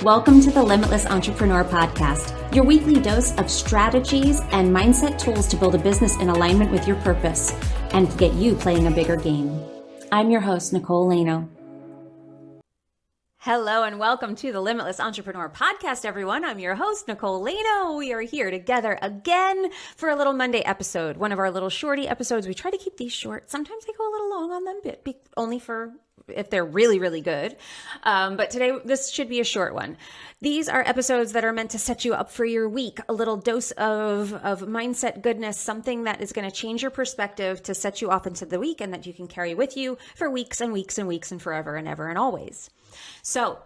Welcome to the Limitless Entrepreneur Podcast, your weekly dose of strategies and mindset tools to build a business in alignment with your purpose and to get you playing a bigger game. I'm your host, Nicole Lano. Hello and welcome to the Limitless Entrepreneur Podcast, everyone. I'm your host, Nicole Lano. We are here together again for a little Monday episode, one of our little shorty episodes. We try to keep these short. Sometimes they go a little long on them, but only for if they're really, really good. But today, this should be a short one. These are episodes that are meant to set you up for your week, a little dose of mindset goodness, something that is going to change your perspective to set you off into the week and that you can carry with you for weeks and weeks and weeks and forever and ever and always. So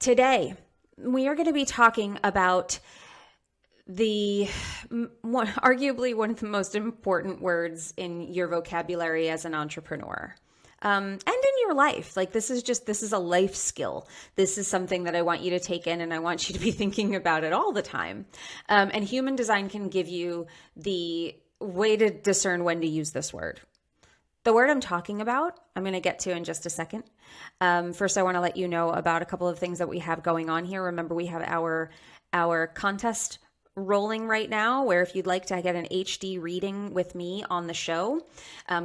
today, we are going to be talking about arguably one of the most important words in your vocabulary as an entrepreneur. And in your life. Like this is a life skill. This is something that I want you to take in and I want you to be thinking about it all the time. And human design can give you the way to discern when to use this word. The word I'm talking about, I'm going to get to in just a second. First, I want to let you know about a couple of things that we have going on here. Remember, we have our contest rolling right now, where if you'd like to get an HD reading with me on the show,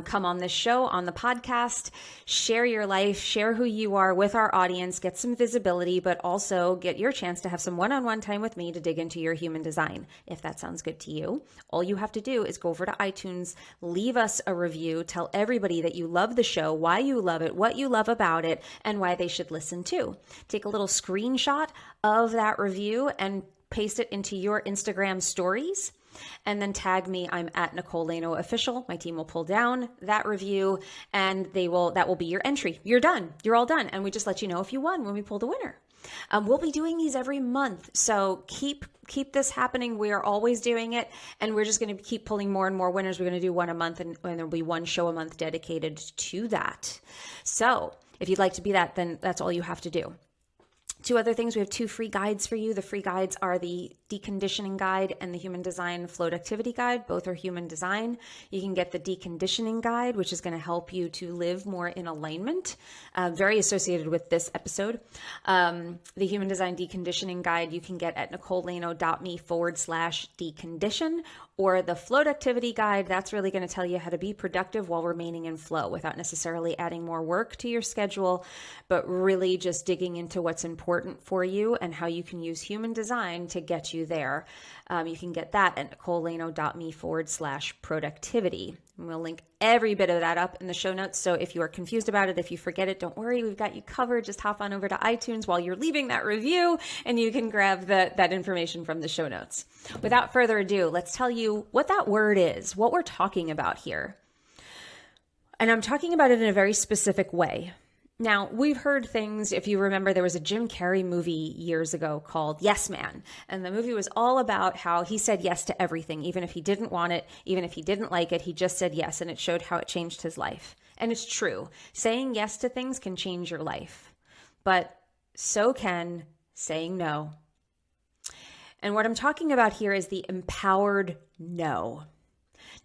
come on this show, on the podcast, share your life, share who you are with our audience, get some visibility, but also get your chance to have some one-on-one time with me to dig into your human design. If that sounds good to you, all you have to do is go over to iTunes, leave us a review, tell everybody that you love the show, why you love it, what you love about it, and why they should listen too. Take a little screenshot of that review and paste it into your Instagram stories and then tag me. I'm at Nicole Lano Official. My team will pull down that review and that will be your entry. You're done. You're all done. And we just let you know if you won when we pull the winner. We'll be doing these every month. So keep this happening. We are always doing it. And we're just going to keep pulling more and more winners. We're going to do one a month and there'll be one show a month dedicated to that. So if you'd like to be that, then that's all you have to do. Two other things, we have 2 free guides for you. The free guides are the deconditioning guide and the human design float activity guide. Both are human design. You can get the deconditioning guide, which is going to help you to live more in alignment, very associated with this episode. The human design deconditioning guide you can get at nicolelano.me/decondition, or the float activity guide. That's really going to tell you how to be productive while remaining in flow without necessarily adding more work to your schedule, but really just digging into what's important for you and how you can use human design to get you there. You can get that at nicolelano.me/productivity. And we'll link every bit of that up in the show notes. So if you are confused about it, if you forget it, don't worry. We've got you covered. Just hop on over to iTunes while you're leaving that review and you can grab that information from the show notes. Without further ado, let's tell you what that word is, what we're talking about here. And I'm talking about it in a very specific way. Now, we've heard things, if you remember, there was a Jim Carrey movie years ago called Yes Man. And the movie was all about how he said yes to everything, even if he didn't want it, even if he didn't like it, he just said yes. And it showed how it changed his life. And it's true. Saying yes to things can change your life. But so can saying no. And what I'm talking about here is the empowered no.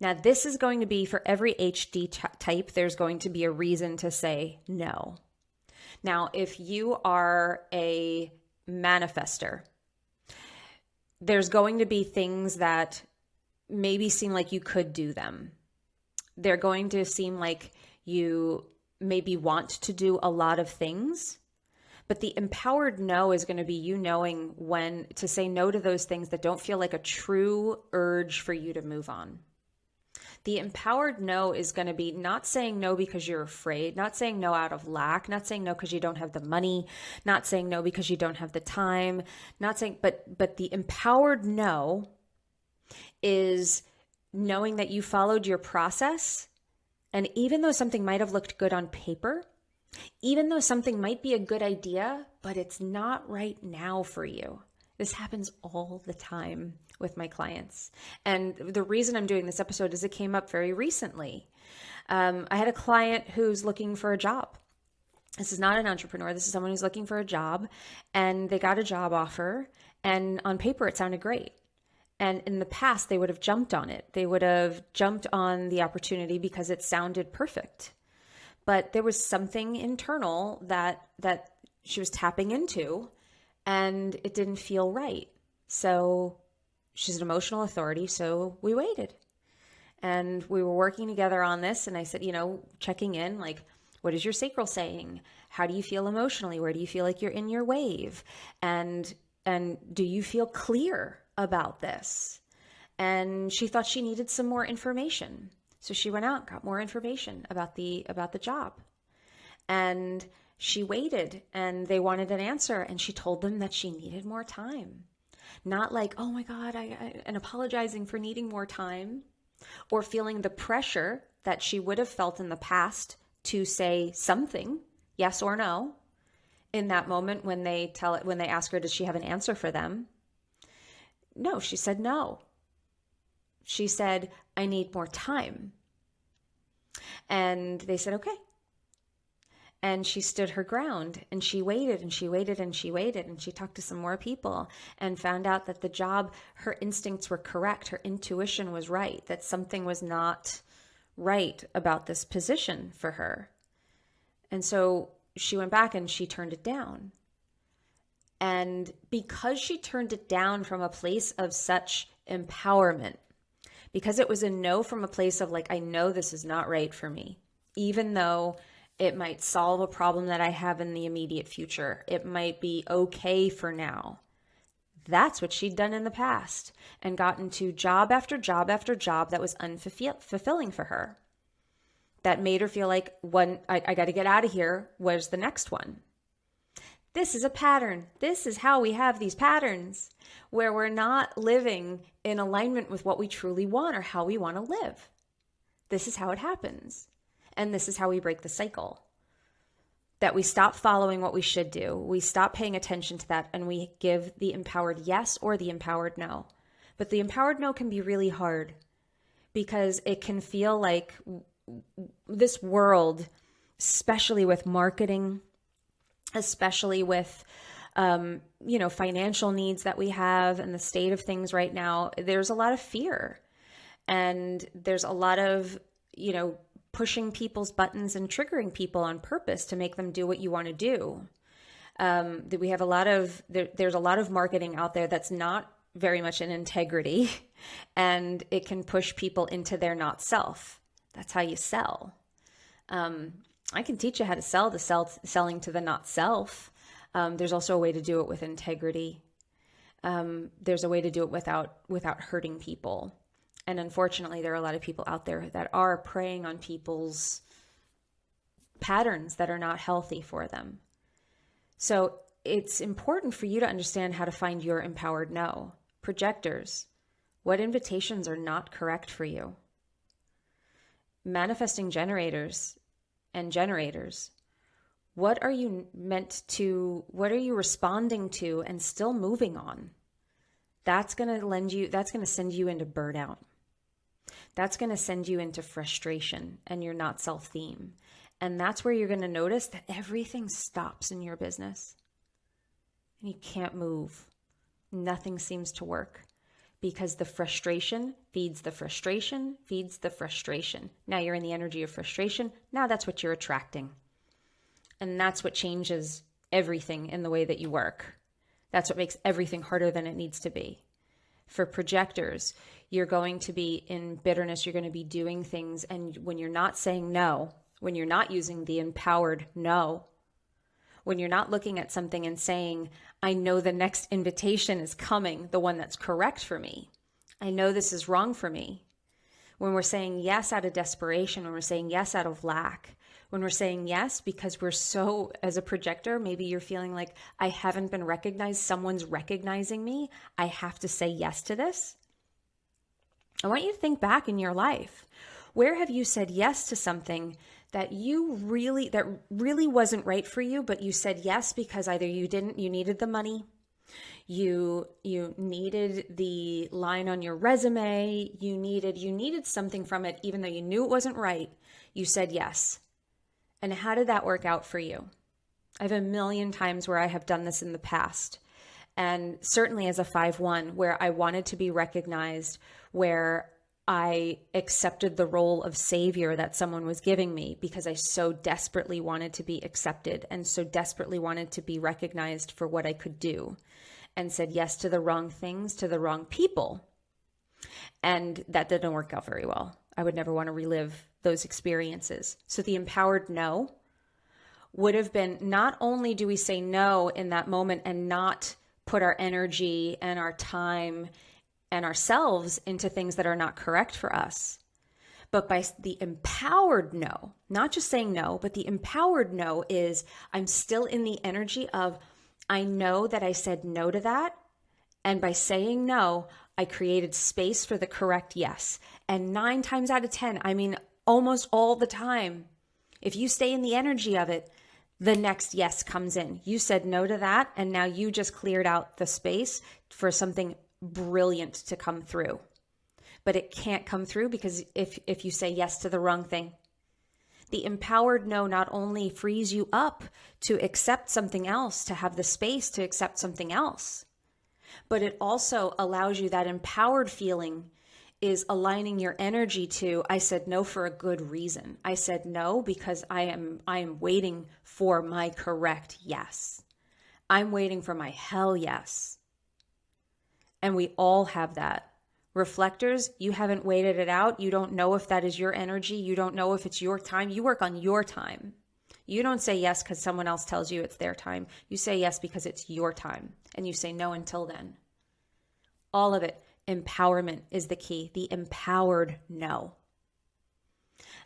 Now, this is going to be for every HD type, there's going to be a reason to say no. Now, if you are a manifester, there's going to be things that maybe seem like you could do them. They're going to seem like you maybe want to do a lot of things, but the empowered no is going to be you knowing when to say no to those things that don't feel like a true urge for you to move on. The empowered no is going to be not saying no because you're afraid, not saying no out of lack, not saying no because you don't have the money, not saying no because you don't have the time, not saying, but the empowered no is knowing that you followed your process. And even though something might have looked good on paper, even though something might be a good idea, but it's not right now for you. This happens all the time with my clients. And the reason I'm doing this episode is it came up very recently. I had a client who's looking for a job. This is not an entrepreneur. This is someone who's looking for a job, and they got a job offer, and on paper it sounded great. And in the past, they would have jumped on it. They would have jumped on the opportunity because it sounded perfect. But there was something internal that she was tapping into, and it didn't feel right. So she's an emotional authority. So we waited, and we were working together on this. And I said, checking in, like, what is your sacral saying? How do you feel emotionally? Where do you feel like you're in your wave? And do you feel clear about this? And she thought she needed some more information. So she went out, got more information about the job. And she waited, and they wanted an answer, and she told them that she needed more time. Not like, oh my God, and apologizing for needing more time, or feeling the pressure that she would have felt in the past to say something, yes or no, in that moment when they ask her, does she have an answer for them? No, she said no. She said, I need more time. And they said, okay. And she stood her ground, and she waited and she waited and she waited, and she talked to some more people and found out that the job, her instincts were correct. Her intuition was right, that something was not right about this position for her. And so she went back and she turned it down. And because she turned it down from a place of such empowerment, because it was a no from a place of like, I know this is not right for me, even though it might solve a problem that I have in the immediate future. It might be okay for now. That's what she'd done in the past, and gotten to job after job after job that was unfulfilling for her. That made her feel like, I got to get out of here. Where's the next one? This is a pattern. This is how we have these patterns where we're not living in alignment with what we truly want or how we want to live. This is how it happens. And this is how we break the cycle. That we stop following what we should do. We stop paying attention to that, and we give the empowered yes or the empowered no. But the empowered no can be really hard, because it can feel like this world, especially with marketing, especially with financial needs that we have and the state of things right now, there's a lot of fear, and there's a lot of pushing people's buttons and triggering people on purpose to make them do what you want to do. We have there's a lot of marketing out there that's not very much in integrity, and it can push people into their not self. That's how you sell. I can teach you how to sell selling to the not self. There's also a way to do it with integrity. There's a way to do it without hurting people. And unfortunately, there are a lot of people out there that are preying on people's patterns that are not healthy for them. So it's important for you to understand how to find your empowered no. Projectors, what invitations are not correct for you? Manifesting generators and generators, what are you responding to and still moving on? That's going to send you into burnout. That's going to send you into frustration and your not self theme. And that's where you're going to notice that everything stops in your business. And you can't move. Nothing seems to work, because the frustration feeds the frustration, feeds the frustration. Now you're in the energy of frustration. Now that's what you're attracting. And that's what changes everything in the way that you work. That's what makes everything harder than it needs to be. For projectors, you're going to be in bitterness. You're going to be doing things. And when you're not saying no, when you're not using the empowered no, when you're not looking at something and saying, I know the next invitation is coming, the one that's correct for me. I know this is wrong for me. When we're saying yes out of desperation, when we're saying yes out of lack, when we're saying yes because we're so, as a projector, maybe you're feeling like, I haven't been recognized, someone's recognizing me, I have to say yes to this. I want you to think back in your life. Where have you said yes to something that really wasn't right for you, but you said yes because either you needed the money, you needed the line on your resume, you needed something from it, even though you knew it wasn't right, you said yes. And how did that work out for you? I have a million times where I have done this in the past. And certainly as a 5/1, where I wanted to be recognized, where I accepted the role of savior that someone was giving me because I so desperately wanted to be accepted and so desperately wanted to be recognized for what I could do, and said yes to the wrong things, to the wrong people. And that didn't work out very well. I would never want to relive those experiences. So the empowered no would have been, not only do we say no in that moment and not put our energy and our time and ourselves into things that are not correct for us, but by the empowered no, not just saying no, but the empowered no is, I'm still in the energy of, I know that I said no to that. And by saying no, I created space for the correct yes. And 9 times out of 10, I mean, almost all the time, if you stay in the energy of it, the next yes comes in. You said no to that, and now you just cleared out the space for something brilliant to come through. But it can't come through because if you say yes to the wrong thing. The empowered no not only frees you up to accept something else, to have the space to accept something else, but it also allows you, that empowered feeling is aligning your energy to, I said no for a good reason. I said no because I am waiting for my correct yes. I'm waiting for my hell yes. And we all have that. Reflectors, you haven't waited it out. You don't know if that is your energy. You don't know if it's your time. You work on your time. You don't say yes because someone else tells you it's their time. You say yes because it's your time. And you say no until then. All of it. Empowerment is the key. The empowered no.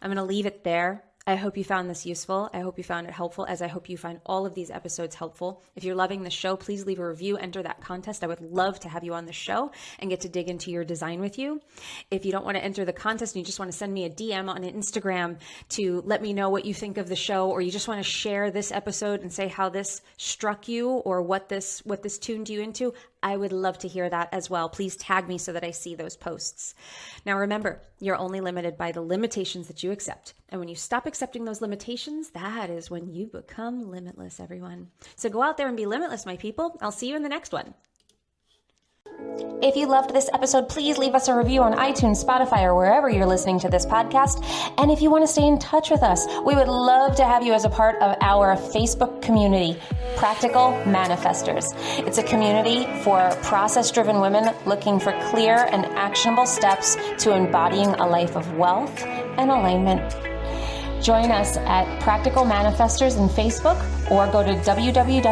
I'm going to leave it there. I hope you found this useful. I hope you found it helpful, as I hope you find all of these episodes helpful. If you're loving the show, please leave a review, enter that contest. I would love to have you on the show and get to dig into your design with you. If you don't want to enter the contest and you just want to send me a DM on Instagram to let me know what you think of the show, or you just want to share this episode and say how this struck you or what this tuned you into, I would love to hear that as well. Please tag me so that I see those posts. Now remember, you're only limited by the limitations that you accept. And when you stop accepting those limitations, that is when you become limitless, everyone. So go out there and be limitless, my people. I'll see you in the next one. If you loved this episode, please leave us a review on iTunes, Spotify, or wherever you're listening to this podcast. And if you want to stay in touch with us, we would love to have you as a part of our Facebook community, Practical Manifestors. It's a community for process-driven women looking for clear and actionable steps to embodying a life of wealth and alignment. Join us at Practical Manifestors in Facebook, or go to www